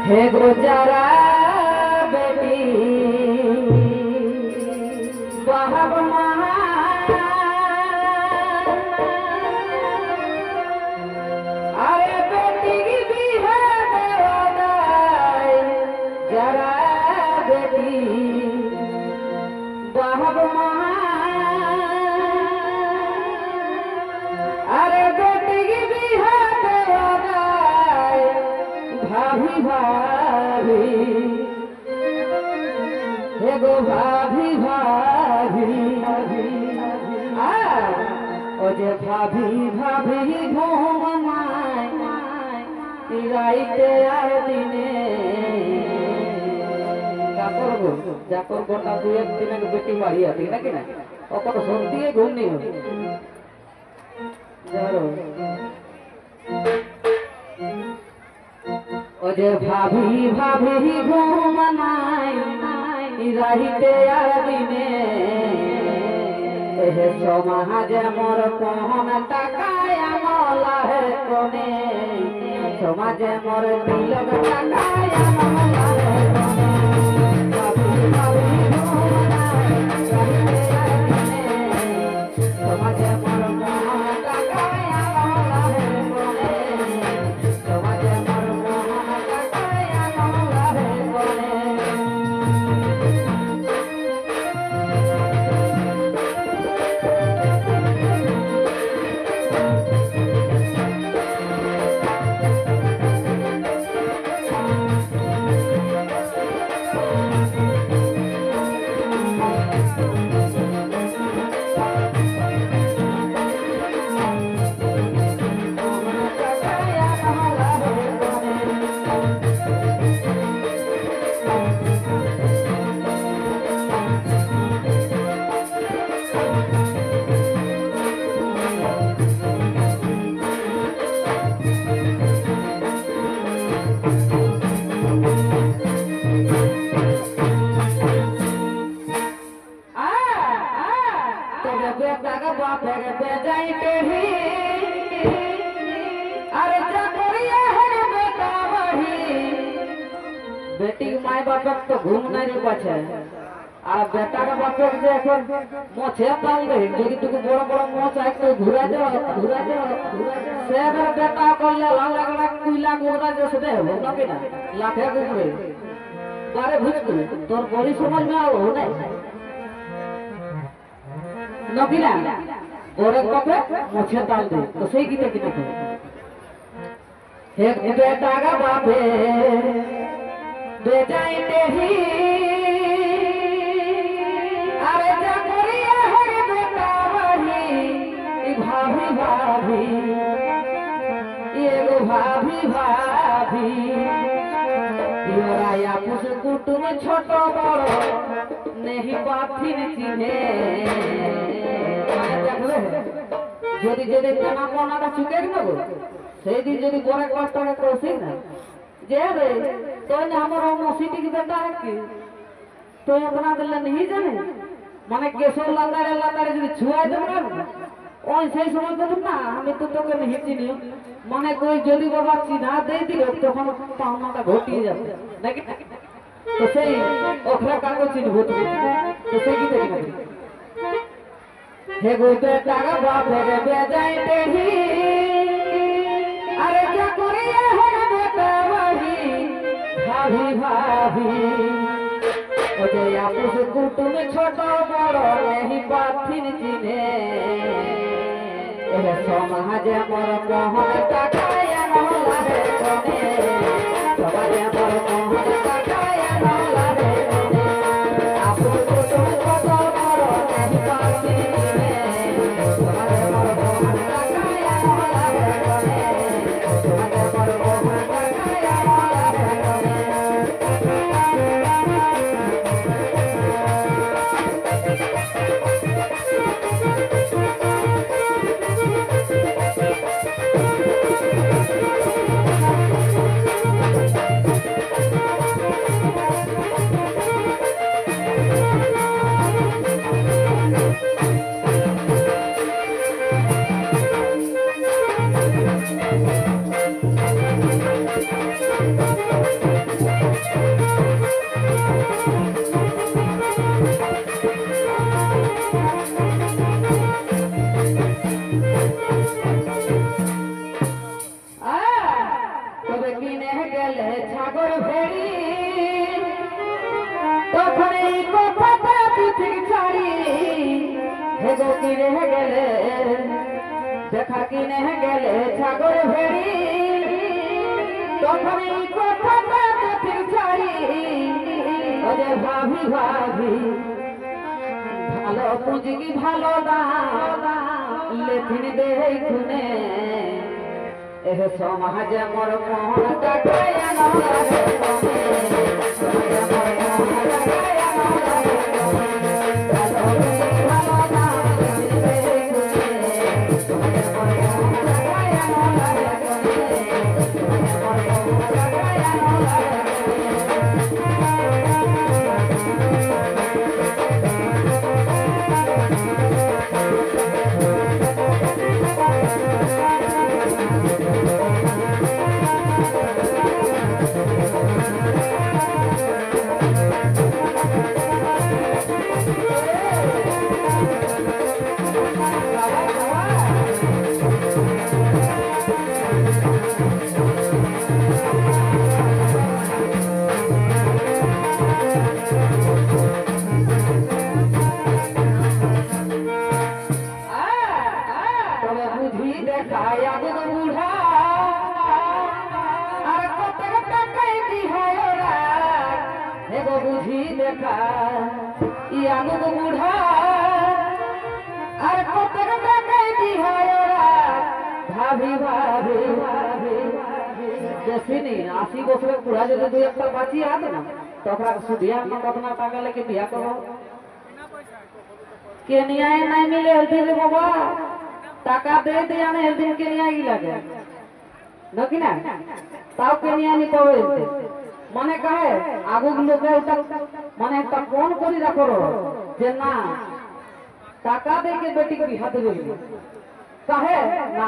हे गुजरा बेटी बहब अरे बेटी की भी है देवादाई जरा बेटी बहब अरे बेटी की भी है देवादाई भाभी भाभी हे गो भाभी भाभी ओ जे भाभी भाभी घूमाय राइते आर दिने का करबो যা করবো না দুই একদিন আগে বেটি বাড়ি আছে নাকি না অত সত্যি ঘুম নেই জানো ও যে ভাবি ভাবি ঘুম নাই রাহিতে আর দিনে এ সমাজ মোর কোন টাকায় আমলাহে কোনে সমাজ মোর তিলক টাকায় আমলাহে बेटी माय बापक तो घूम नहीं पाछे আর বেটার বাপক যে এখন মোছে পাল রে যদি তুই বড় বড় মোছ আইক তো ঘুরা দে সে বেটা কইলা লাগলা কুইলা গোদা যে সেটা হবে নাকি না লাঠে ঘুরে বারে ঘুরে ঘুরে তোর বড়ি সমাজ না हो নাই নাকি না বড় বাপে মোছে তাল দে তো সেই কিতে কিতে হে বেটা গা বাপে बेजाइते ही अरे जकरिया है बेटा वही भाभी भाभी ये गो भाभी भाभी योराया पुस कुटुम छोटो बड़ो नहीं पाथिन चिन्हे যদি যদি তেনা কোনাটা চুকে নেব সেই দিন যদি বড় কষ্টটা করছিস না जे रे तो ने हमरो मसीटी की बेटा है कि तो अपना दिल नहीं जाने माने केसो लादारे যদি ছুঁয়া দেব না ওই সেই সময় দেব না আমি তো তোকে नहीं চিনি মানে কই যদি বাবা চিনা দেই দিল তখন পাওনাটা ঘটিয়ে যাবে নাকি তো সেই ওখরা কাগো চিনবো তো সেই কি দেখি হে গো বেটা গা বাপ রে বেজাইতে ही अरे क्या करिए है बेटा वही भाभी भाभी ओ जे आपस कुटुम छोटो बड़ो नहीं पाथिन चिन्हे ए समाज मोर मोहन टाकाया नहला रे कोने समाज मोर मोहन टाकाया नहला रे कोने आपस कुटुम छोटो बड़ो नहीं पाथिन चिन्हे समाज मोर मोहन टाकाया नहला रे कोने তবে কিনে গেলে ছাগল ভেড়ি তখন এই কথাটা পৃথিবী ছাড়ি হেগো কিনে গেলে দেখা কিনে গেলে ছাগল ভেড়ি তখন এই কথাটা পৃথিবী ছাড়ি ওরে ভাবি ভাবি ভালো পুঁজি কি ভালো দাম লেখিন দেখুনে এহ সমাজে মোর মোহন টাকায় বুঝি দেখা ইয়াগো বুড়া আর কত টাকায় বিহায় ভাবি ভাবি ভাবি বেশি নেই 80 বছরের বুড়া যদি দুই একটা বাঁচি আছে না তখন সুধিয়া কত না টাকা লেগে বিয়া করো কে নিয়ে নাই মিলে হেলতে বাবা টাকা দে আনে হেলদিন কে নিয়ে আই লাগে নাকি না তাও কে নিয়ে আনি তবে মানে কাহে আগুন লোকে ওটা মানে একটা ফোন করি রাখো যে না টাকা দেখে বেটি করি হাতে ধরি কাহে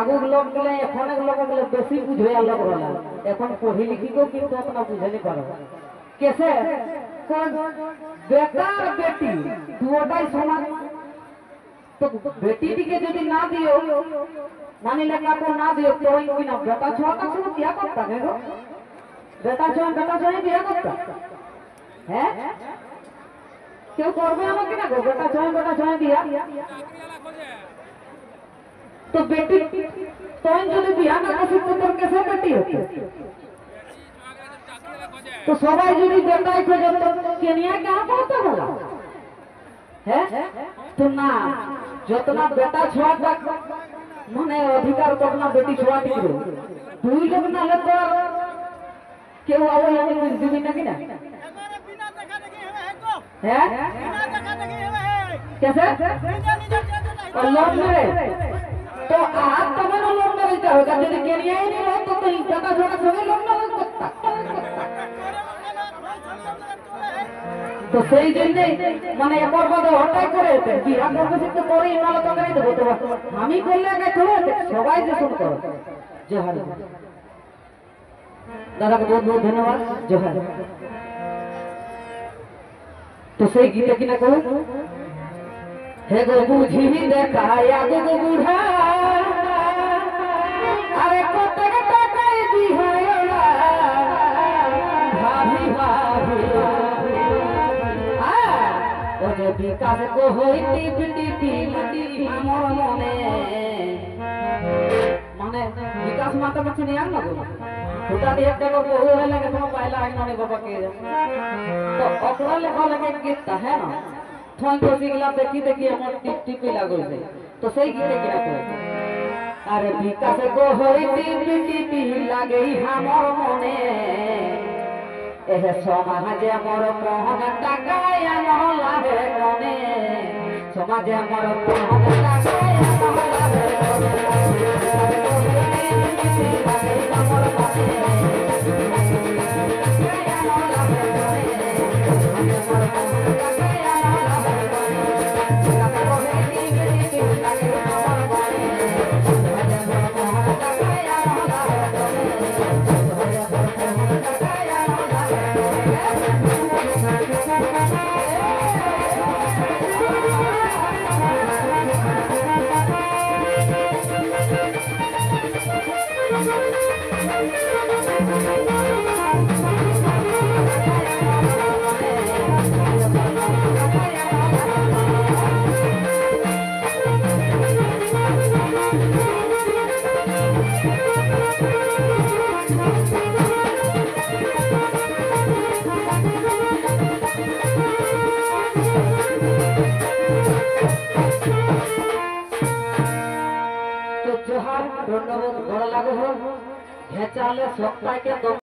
আগুন লোক গেলে এখন লোক গেলে বেশি বুঝে লোক বলা এখন পড়ি লিখি কেউ কিন্তু আপনার বুঝে নি পারো কেসে বেটার বেটি দুটাই সমান তো বেটিটিকে যদি না দিও মানিলে কাকো না দিও তো ওই না বেটা ছোটা ছোট क्या करता है गो বেটা ছয় বিয়ে করতা হ্যাঁ কেউ করবে আমাকে না গো বেটা ছয় বিয়া তো বেটি তোই যদি বিয়া না করছিস তো তোর কেসে বেটি হতো তো সবাই যদি বেটাই খোঁজে তো কেনিয়া কেন করতে বলা হ্যাঁ তো না যতনা বেটা ছোয়াটা মানে অধিকার ততনা বেটি ছোয়াটি দুই লোক না হলে তো কেউ আবার আমি দিবি নাকি না হ্যাঁ कैसे और लोन मेरे तो आप तब ना लोन मेरे क्या होगा जब केरिया ही नहीं हो तो जगह जगह सभी लोन ना लगता तो सही दिन नहीं माने एक और बात हटाई करे थे कि हम लोग से तो कोई ना तो करे तो हम ही बोल लगे छोड़े सबाई से सुन करो जोहर दादा को बहुत बहुत धन्यवाद जोहर तो सही गीत की ना कहो हे गो बुझी देखाया गो बूढ़ा अरे कत टाकाय दिहायला भाभी भाभी ओने विकास को होइती बिटी लटी हमर मने माने विकास माता बच्चे नहीं आन लगो हुटा दे एक जगह बहु है लगे तो पाइला आई नने बाबा के तो ओकरा लेखा लगे गीत है ना थोन को सिगला देखी देखी हमर टिप टिपी लागो से तो सही गीत क्या कहे अरे विकास को होइती बिटी लागे हमर मने एह समाजे मोर मोहन टाकाया न लागे कोने समाजे मोर मोहन टाकाया न लागे Thank you. তো জোহার ধন্যবাদ বড় লাগো ঘেঁচালে সপ্তাহে